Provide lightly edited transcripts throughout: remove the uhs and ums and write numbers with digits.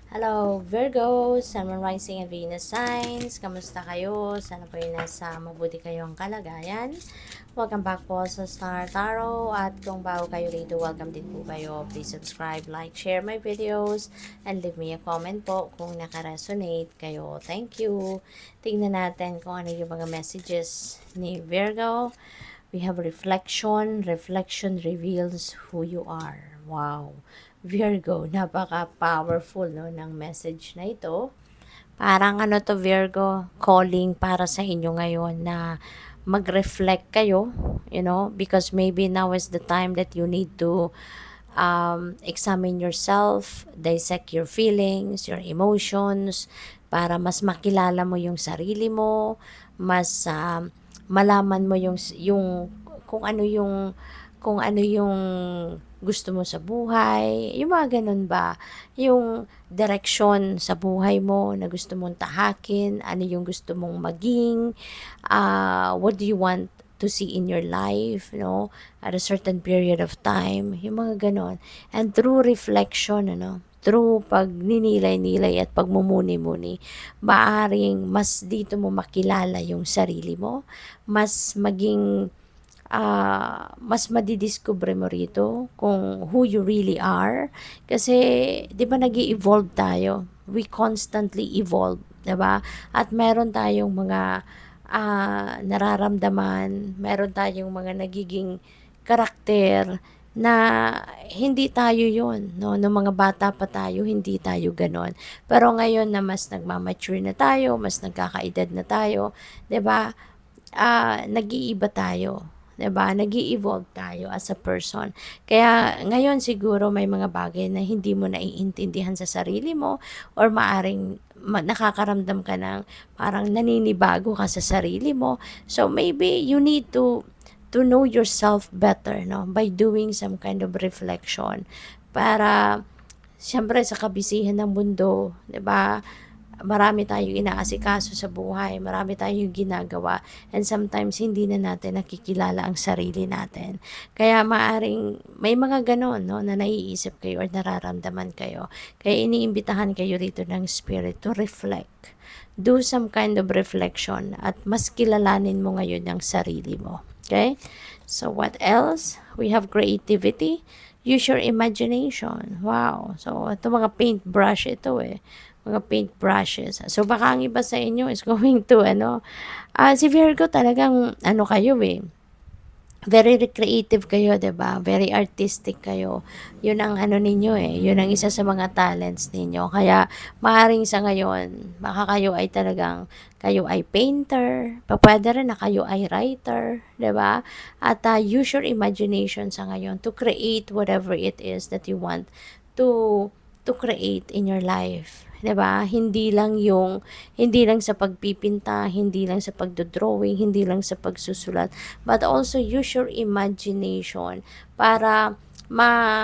Hello, Virgo, Sun, Moon, Rising, and Venus signs. Kamusta kayo? Sana po yung nasa mabuti kayong kalagayan. Welcome back po sa Star Tarot. At kung bago kayo rito, welcome din po kayo. Please subscribe, like, share my videos, and leave me a comment po kung nakaresonate kayo. Thank you. Tingnan natin kung ano yung mga messages ni Virgo. We have reflection. Reflection reveals who you are. Wow. Virgo, napaka-powerful no ng message na ito. Parang ano to Virgo, calling para sa inyo ngayon na mag-reflect kayo, because maybe now is the time that you need to examine yourself, dissect your feelings, your emotions, para mas makilala mo yung sarili mo, mas malaman mo yung kung ano yung kung ano yung gusto mo sa buhay, yung mga ganun ba, yung direksyon sa buhay mo na gusto mong tahakin, ano yung gusto mong maging, what do you want to see in your life, at a certain period of time, yung mga ganon. And through reflection, through pagninilay-nilay at pagmumuni-muni, maaring mas dito mo makilala yung sarili mo, mas maging mas madidiscover mo rito kung who you really are. Kasi, di ba nag-i-evolve tayo? We constantly evolve, di ba? At meron tayong mga nararamdaman, meron tayong mga nagiging karakter na hindi tayo yon, no? Nung mga bata pa tayo, hindi tayo ganon. Pero ngayon na mas nagmamature na tayo, mas nagkakaedad na tayo, 'di ba? Nag-iiba tayo, 'di ba? Nag-i-evolve tayo as a person. Kaya ngayon siguro may mga bagay na hindi mo naiintindihan sa sarili mo, or maaring nakakaramdam ka ng parang naninibago ka sa sarili mo. So maybe you need to know yourself better, no, by doing some kind of reflection, para siyempre sa kabisihan ng mundo, 'di ba? Marami tayong inaasikaso sa buhay, marami tayong ginagawa, and sometimes hindi na natin nakikilala ang sarili natin. Kaya maaring may mga ganon, no, na naiisip kayo or nararamdaman kayo. Kaya iniimbitahan kayo rito ng spirit to reflect. Do some kind of reflection at mas kilalanin mo ngayon ang sarili mo. Okay? So what else? We have creativity. Use your imagination. Wow. So ito mga paintbrush ito mga paint brushes. So, baka ang iba sa inyo is going to, si Virgo talagang, kayo very creative kayo, 'di ba? Very artistic kayo. 'Yun ang ninyo 'yun ang isa sa mga talents ninyo. Kaya maaring sa ngayon, baka kayo ay painter, pwede rin na kayo ay writer, 'di ba? At use your imagination sa ngayon to create whatever it is that you want to create in your life. 'Di ba? Hindi lang sa pagpipinta, hindi lang sa pagdo-drawing, hindi lang sa pagsusulat, but also use your imagination para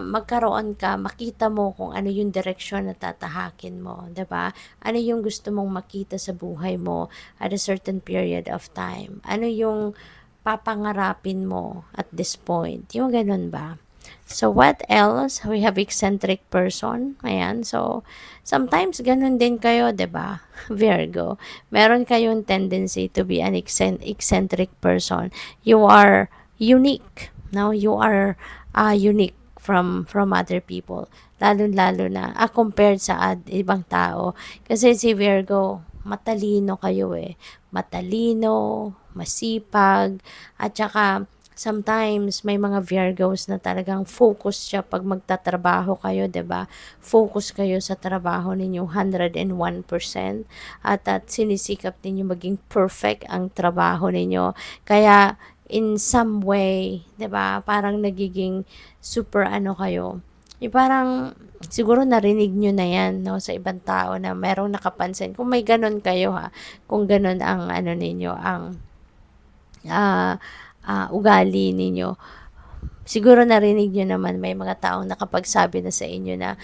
magkaroon ka, makita mo kung ano yung direksyon na tatahakin mo, 'di ba? Ano yung gusto mong makita sa buhay mo at a certain period of time? Ano yung papangarapin mo at this point? Yung ganun ba? So, what else? We have eccentric person. Ayan. So, sometimes ganun din kayo, 'di ba? Virgo. Meron kayong tendency to be an eccentric person. You are unique. No, you are unique from other people. Lalo-lalo na compared sa ibang tao. Kasi si Virgo, matalino kayo Matalino, masipag, at saka sometimes may mga Virgos na talagang focus siya pag magtatrabaho kayo, 'di ba? Focus kayo sa trabaho ninyo 101% at sinisikap ninyo maging perfect ang trabaho ninyo. Kaya in some way, 'di ba? Parang nagiging super kayo. Yung parang siguro narinig nyo na yan, no, sa ibang tao na merong nakapansin. Kung may ganun kayo kung ganun ang ninyo, ang ugali ninyo. Siguro narinig nyo naman may mga taong nakapagsabi na sa inyo na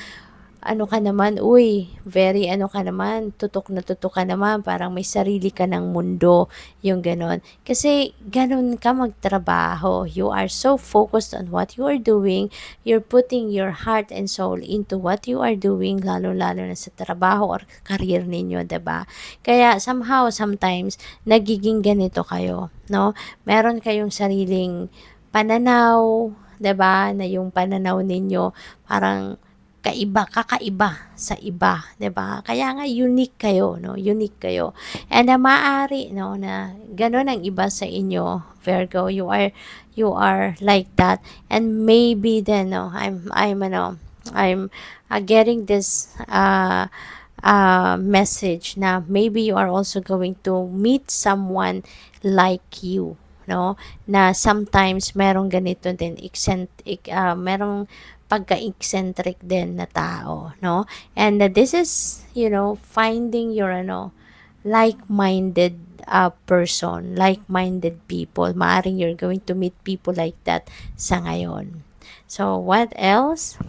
ano ka naman, uy, very ano ka naman, tutok ka naman, parang may sarili ka ng mundo, yung gano'n. Kasi gano'n ka magtrabaho. You are so focused on what you are doing, you're putting your heart and soul into what you are doing, lalo-lalo na sa trabaho or career ninyo, 'di ba? Kaya somehow, sometimes, nagiging ganito kayo, no? Meron kayong sariling pananaw, 'di ba, na yung pananaw ninyo parang kakaiba sa iba, 'di ba? Kaya nga unique kayo, no? Unique kayo. And maaari, no, na gano'n ang iba sa inyo, Virgo. You are like that. And maybe then, no, I'm getting this message na maybe you are also going to meet someone like you, no, na sometimes merong ganito din, merong pagka-eccentric din na tao, no, and this is, finding your like-minded person, like-minded people. Maaring you're going to meet people like that sa ngayon. So what else?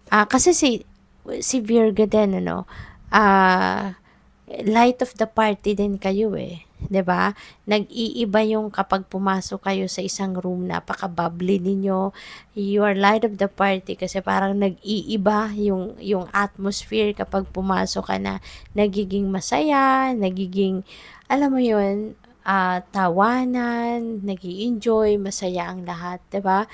Kasi si Virgo din, light of the party din kayo, 'di ba? Nag-iiba yung kapag pumasok kayo sa isang room, napaka-bubbly ninyo. You are light of the party kasi parang nag-iiba yung atmosphere kapag pumasok ka na. Nagiging masaya, nagiging, alam mo yun, tawanan, nag-i-enjoy, masaya ang lahat, 'di ba?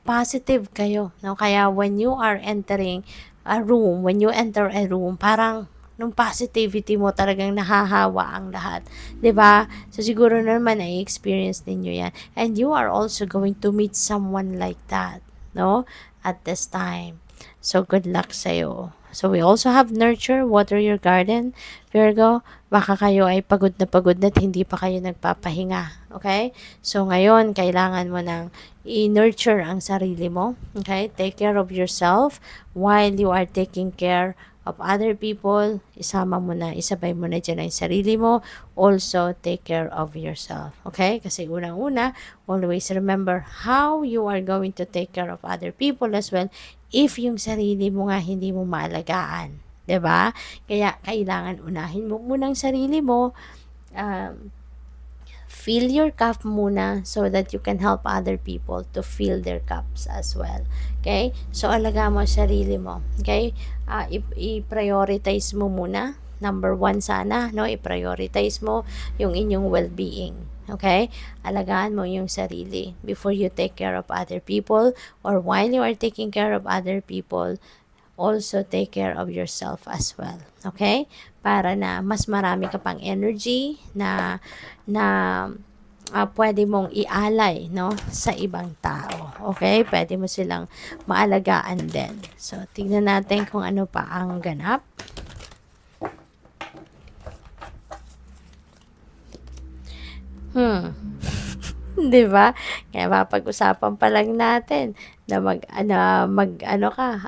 Positive kayo, no? Kaya when you are entering a room, when you enter a room, parang nung positivity mo talagang nahahawa ang lahat, 'di ba? So siguro naman na-experience ninyo 'yan. And you are also going to meet someone like that, no? At this time. So good luck sa iyo. So we also have nurture, water your garden, Virgo. Baka kayo ay pagod na at hindi pa kayo nagpapahinga. Okay? So ngayon, kailangan mo nang i-nurture ang sarili mo. Okay? Take care of yourself while you are taking care of other people. Isabay mo na dyan ang sarili mo. Also, take care of yourself. Okay? Kasi unang-una, always remember how you are going to take care of other people as well if yung sarili mo nga hindi mo maalagaan. 'Di ba? Kaya kailangan unahin mo muna ang sarili mo. Fill your cup muna so that you can help other people to fill their cups as well. Okay? So, alaga mo sarili mo. Okay? I-prioritize mo muna. Number 1 sana, no? I-prioritize mo yung inyong well-being. Okay? Alagaan mo yung sarili before you take care of other people, or while you are taking care of other people, also take care of yourself as well. Okay? Para na mas marami ka pang energy na pwede mong ialay, no, sa ibang tao. Okay? Pwede mo silang maalagaan din. So, tingnan natin kung ano pa ang ganap. 'Di ba? Kaya mapag-usapan pa lang natin na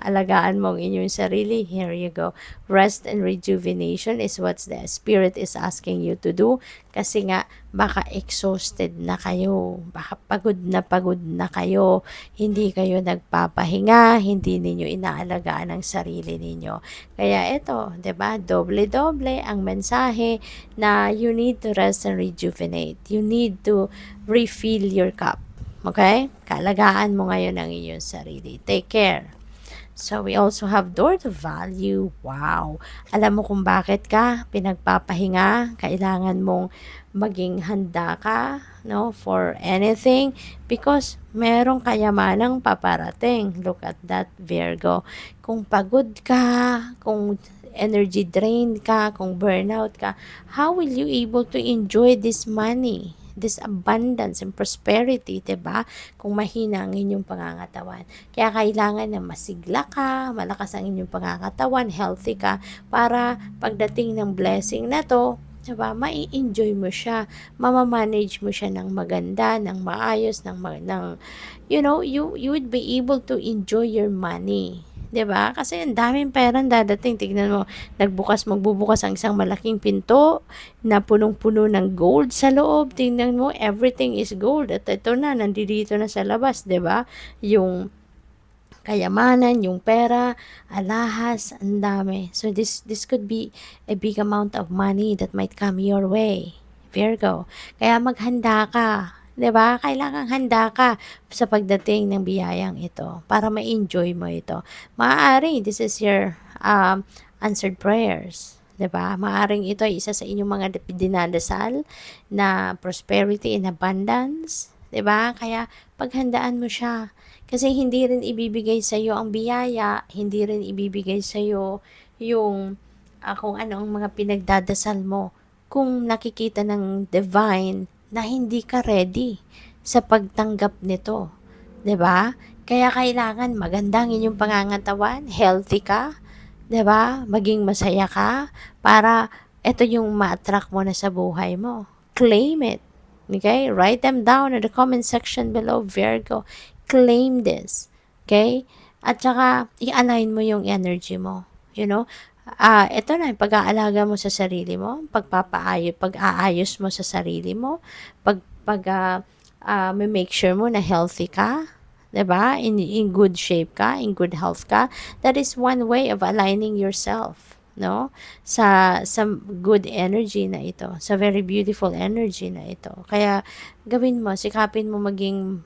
alagaan mo ang inyong sarili. Here you go. Rest and rejuvenation is what the spirit is asking you to do. Kasi nga, baka exhausted na kayo. Baka pagod na kayo. Hindi kayo nagpapahinga. Hindi ninyo inaalagaan ang sarili ninyo. Kaya ito, 'di ba? Doble-doble ang mensahe na you need to rest and rejuvenate. You need to refill your cup. Okay? Kaalagaan mo ngayon ang iyong sarili. Take care. So, we also have door to value. Wow! Alam mo kung bakit ka pinagpapahinga? Kailangan mong maging handa ka, no, for anything because merong kayamanang paparating. Look at that, Virgo. Kung pagod ka, kung energy drained ka, kung burnout ka, how will you able to enjoy this money? This abundance and prosperity, 'di ba? Kung mahina ang inyong pangangatawan. Kaya kailangan na masigla ka, malakas ang inyong pangangatawan, healthy ka para pagdating ng blessing na 'to, 'di ba? Mai-enjoy mo siya, mamamanage mo siya ng maganda, ng maayos, you would be able to enjoy your money. 'Di ba? Kasi ang daming perang dadating. Tignan mo, magbubukas ang isang malaking pinto na punong-puno ng gold sa loob. Tingnan mo, everything is gold. At ito na, nandito na sa labas, 'di ba? Yung kayamanan, yung pera, alahas, ang dami. So this could be a big amount of money that might come your way, Virgo. Kaya maghanda ka, 'di ba? Kailangang handa ka sa pagdating ng biyayang ito para ma-enjoy mo ito. Maaari this is your answered prayers. 'Di ba? Maaring ito ay isa sa inyong mga dinadasal na prosperity and abundance, 'di ba? Kaya paghandaan mo siya. Kasi hindi rin ibibigay sa iyo ang biyaya, hindi rin ibibigay sa iyo yung kung ano ang mga pinagdadasal mo kung nakikita ng divine na hindi ka ready sa pagtanggap nito, 'di ba? Kaya kailangan maganda ang inyong pangangatawan, healthy ka, 'di ba? Maging masaya ka para ito yung ma-attract mo na sa buhay mo. Claim it. Okay? Write them down in the comment section below, Virgo. Claim this. Okay? At saka, i-align mo yung energy mo. You know? Ito na, yung pag-aalaga mo sa sarili mo, pag-aayos mo sa sarili mo, may make sure mo na healthy ka, 'di ba? In good shape ka, in good health ka. That is one way of aligning yourself, no? Sa good energy na ito, sa very beautiful energy na ito. Kaya gawin mo, sikapin mo maging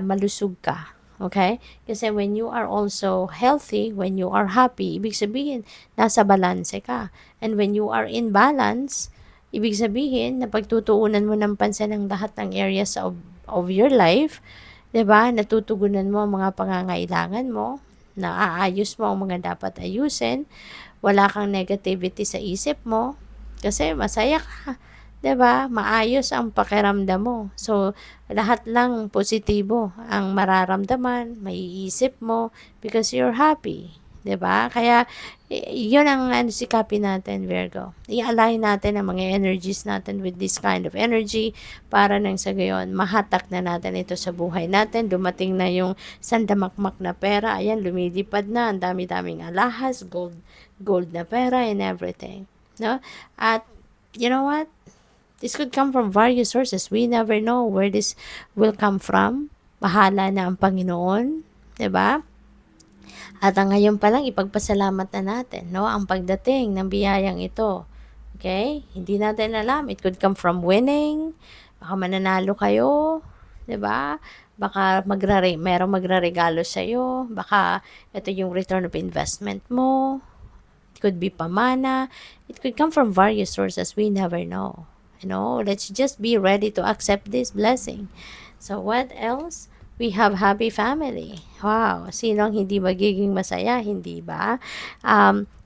malusog ka. Okay? Kasi when you are also healthy, when you are happy, ibig sabihin, nasa balanse ka. And when you are in balance, ibig sabihin, na pagtutuunan mo ng pansin ang lahat ng areas of your life, 'di ba? Natutugunan mo ang mga pangangailangan mo, naaayos mo ang mga dapat ayusin, wala kang negativity sa isip mo, kasi masaya ka, 'di ba? Maayos ang pakiramdam mo. So, lahat lang positibo ang mararamdaman, maiisip mo because you're happy, 'di ba? Kaya yun ang sikapin natin, Virgo. I-align natin ang mga energies natin with this kind of energy para nang sa gayon, mahatak na natin ito sa buhay natin. Dumating na yung sandamakmak na pera. Ayan, lumilipad na. Ang dami-daming alahas, gold na pera and everything. No? At, you know what? This could come from various sources. We never know where this will come from. Bahala na ang Panginoon. 'Di ba? At ngayon pa lang, ipagpasalamat na natin, no? Ang pagdating ng biyayang ito. Okay? Hindi natin alam. It could come from winning. Baka mananalo kayo. 'Di ba? Baka merong magraregalo sa iyo. Baka ito yung return of investment mo. It could be pamana. It could come from various sources. We never know. You know, let's just be ready to accept this blessing. So what else? We have happy family. Wow, sino ang hindi magiging masaya, hindi ba?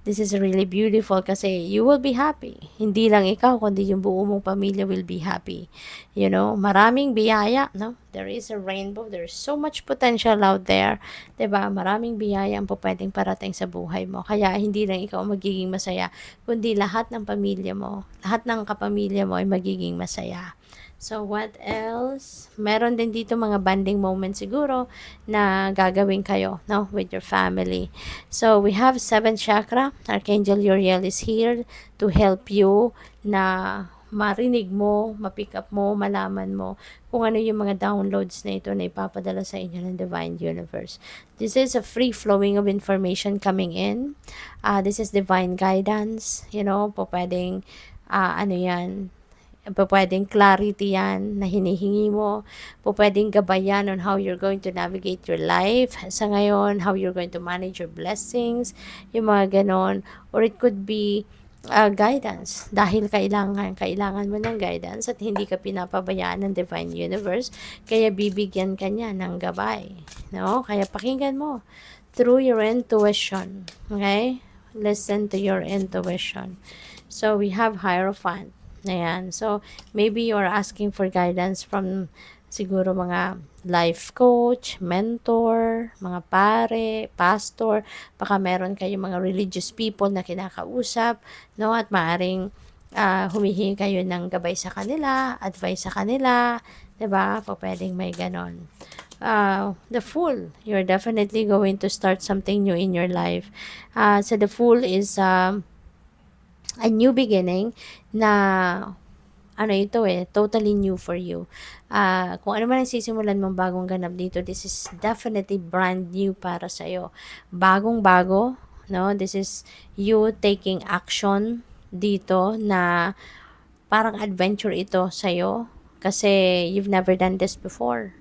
This is really beautiful kasi you will be happy. Hindi lang ikaw, kundi yung buo mong pamilya will be happy. You know, maraming biyaya, no? There is a rainbow. There's so much potential out there. 'Di ba? Maraming biyaya ang pwedeng parating sa buhay mo. Kaya hindi lang ikaw magiging masaya, kundi lahat ng pamilya mo, lahat ng kapamilya mo ay magiging masaya. So, what else? Meron din dito mga bonding moments siguro na gagawin kayo, no, with your family. So, we have 7th chakra. Archangel Uriel is here to help you na marinig mo, mapick up mo, malaman mo kung ano yung mga downloads na ito na ipapadala sa inyo ng Divine Universe. This is a free flowing of information coming in. This is divine guidance. You know, pwedeng, ano yan, pwedeng clarity yan na hinihingi mo. Pwedeng gabayan on how you're going to navigate your life sa ngayon, how you're going to manage your blessings, yung mga ganon. Or it could be guidance dahil kailangan mo ng guidance at hindi ka pinapabayaan ng Divine Universe, kaya bibigyan ka niya ng gabay, no? Kaya pakinggan mo through your intuition. Okay? Listen to your intuition. So we have Hierophant. Ayan. So, maybe you're asking for guidance from siguro mga life coach, mentor, mga pare, pastor. Baka meron kayong mga religious people na kinakausap, no? At maaring humihingi kayo ng gabay sa kanila, advice sa kanila, 'di ba? Pwedeng may ganon. The Fool, you're definitely going to start something new in your life. So the Fool is a new beginning na ano ito totally new for you. Kung ano man ang sisimulan mong bagong ganap dito, this is definitely brand new para sa'yo. Bagong-bago, no? This is you taking action dito na parang adventure ito sa'yo kasi you've never done this before.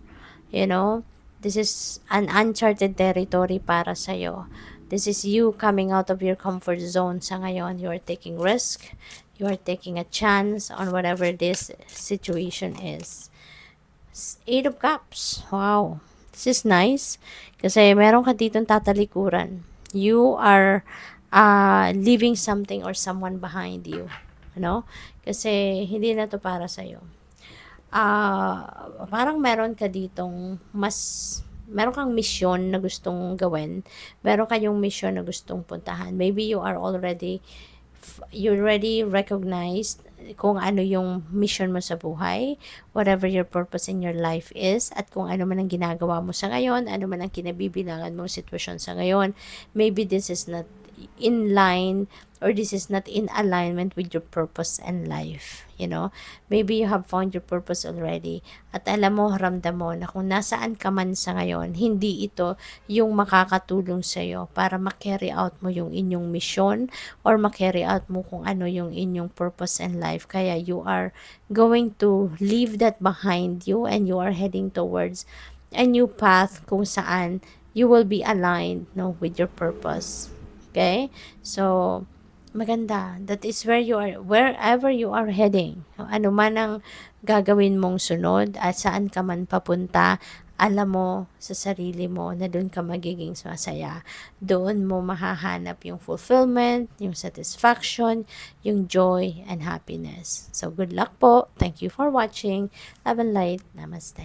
You know, this is an uncharted territory para sa'yo. This is you coming out of your comfort zone sa ngayon. You are taking risk. You are taking a chance on whatever this situation is. Eight of Cups. Wow. This is nice. Kasi meron ka ditong tatalikuran. You are leaving something or someone behind you. Ano? Kasi hindi na to para sa'yo. Parang meron ka ditong meron kang misyon na gustong gawin. Meron kayong misyon na gustong puntahan. Maybe you already recognized kung ano yung mission mo sa buhay, whatever your purpose in your life is, at kung ano man ang ginagawa mo sa ngayon, ano man ang kinabibilangan mong sitwasyon sa ngayon. Maybe this is not in line or this is not in alignment with your purpose and life. Maybe you have found your purpose already at alam mo, ramdam mo na kung nasaan ka man sa ngayon, hindi ito yung makakatulong sa'yo para ma-carry out mo yung inyong mission or ma-carry out mo kung ano yung inyong purpose and life. Kaya you are going to leave that behind you and you are heading towards a new path kung saan you will be aligned with your purpose. Okay? So, maganda. That is wherever you are heading. Ano man ang gagawin mong sunod at saan ka man papunta, alam mo sa sarili mo na doon ka magiging masaya. Doon mo mahahanap yung fulfillment, yung satisfaction, yung joy and happiness. So, good luck po. Thank you for watching. Love and light. Namaste.